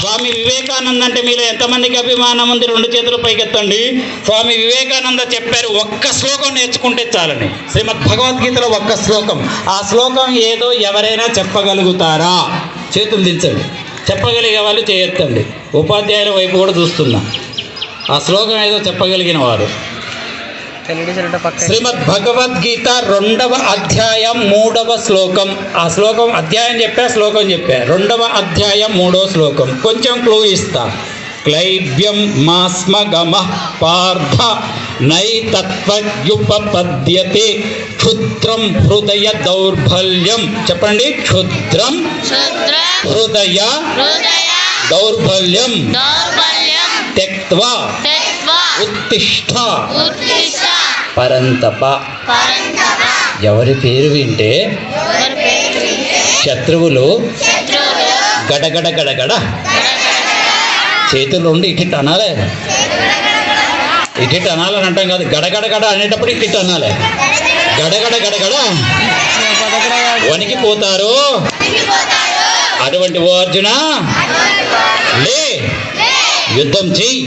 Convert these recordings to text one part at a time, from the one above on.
స్వామి వివేకానంద అంటే మీలో ఎంతమందికి అభిమానం ఉంది? 2 చేతులు పైకెత్తండి. స్వామి వివేకానంద చెప్పారు, ఒక్క శ్లోకం నేర్చుకుంటే చాలని. శ్రీమద్ భగవద్గీతలో ఒక్క శ్లోకం. ఆ శ్లోకం ఏదో ఎవరైనా చెప్పగలుగుతారా? చేతులు దించండి. చెప్పగలిగే వాళ్ళు చేయొద్దండి. ఉపాధ్యాయుల వైపు కూడా చూస్తున్నా. ఆ శ్లోకం ఏదో చెప్పగలిగిన వారు. శ్రీమద్ భగవద్గీత 2వ అధ్యాయం 3వ శ్లోకం. ఆ శ్లోకం అధ్యాయం చెప్పా, శ్లోకం చెప్పా. 2వ అధ్యాయం 3వ శ్లోకం. కొంచెం క్లూ ఇస్తా. క్లైబ్యం మాస్మగమ పార్థ నైతత్వయుపపద్యతే క్షుద్రం హృదయ దౌర్బల్యం. చెప్పండి, క్షుద్రం హృదయ దౌర్బల్యం త్యక్త్వా ఉత్తిష్ఠ పరంతప. ఎవరి పేరు వింటే శత్రువులు గడగడ గడగడ. చేతులు ఉండి ఇటు అనాలే. ఇటు అనాలని అంటాం కాదు, గడగడ గడ అనేటప్పుడు ఇటు అనాలి. గడగడ గడగడ వణికిపోతారు. అటువంటి ఓ అర్జున లే, యుద్ధం చెయ్యి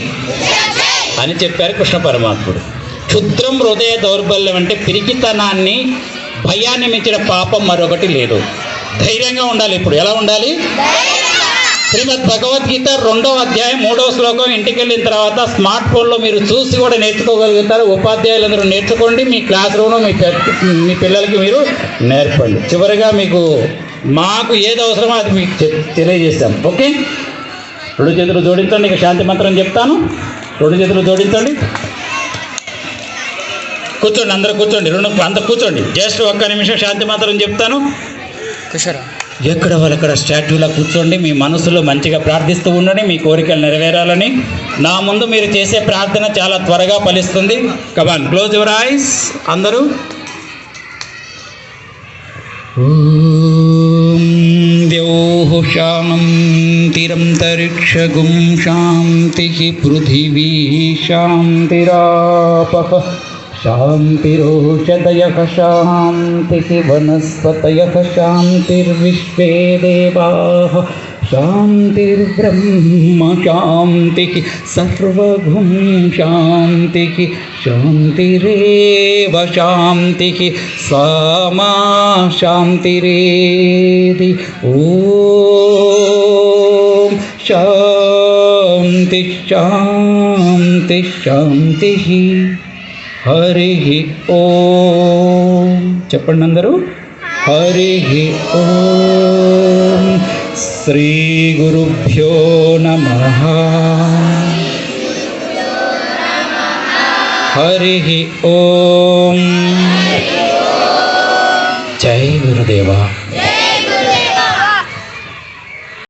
అని చెప్పారు కృష్ణ పరమాత్ముడు. క్షుద్రం హృదయ దౌర్బల్యం అంటే పిరికితనాన్ని, భయాన్ని మించిన పాపం మరొకటి లేదు. ధైర్యంగా ఉండాలి. ఇప్పుడు ఎలా ఉండాలి? శ్రీమద్ భగవద్గీత 2వ అధ్యాయం 3వ శ్లోకం ఇంటికి వెళ్ళిన తర్వాత స్మార్ట్ ఫోన్లో మీరు చూసి కూడా నేర్చుకోగలుగుతారు. ఉపాధ్యాయులందరూ నేర్చుకోండి. మీ క్లాస్ రూమ్లో మీ పిల్లలకి మీరు నేర్పండి. చివరిగా మాకు ఏది అవసరమో అది మీకు తెలియజేస్తాం. ఓకే, 2 చేతులు జోడించండి. ఇక శాంతి మంత్రం చెప్తాను. 2 చేతులు జోడించండి. కూర్చోండి, అందరూ కూర్చోండి. అందరూ కూర్చోండి. జస్ట్ 1 నిమిషం శాంతి మంత్రం చెప్తాను. ఎక్కడ వాళ్ళక్కడ స్టాట్యూలా కూర్చోండి. మీ మనసులో మంచిగా ప్రార్థిస్తూ ఉండండి, మీ కోరికలు నెరవేరాలని. నా ముందు మీరు చేసే ప్రార్థన చాలా త్వరగా ఫలిస్తుంది. కమాన్, క్లోజ్ యువర్ ఐస్ అందరూ. ద్యౌః శాంతిరంతరిక్షగుం శాంతిః పృథివీ శాంతిరాపః శాంతిరోషధయః శాంతిః వనస్పతయః శాంతిర్విశ్వే దేవాః శాంతిర్బ్రహ్మ శాంతిః సర్వగుం శాంతిః శాంతిరేవ శాంతిః సామా శాంతిరేది. ఓం శాంతి శాంతి శాంతి. హరి ఓం. చెప్పండి అందరూ, హరి ఓం. శ్రీ గురుభ్యో నమః. హరి ఓం. జై గురుదేవా.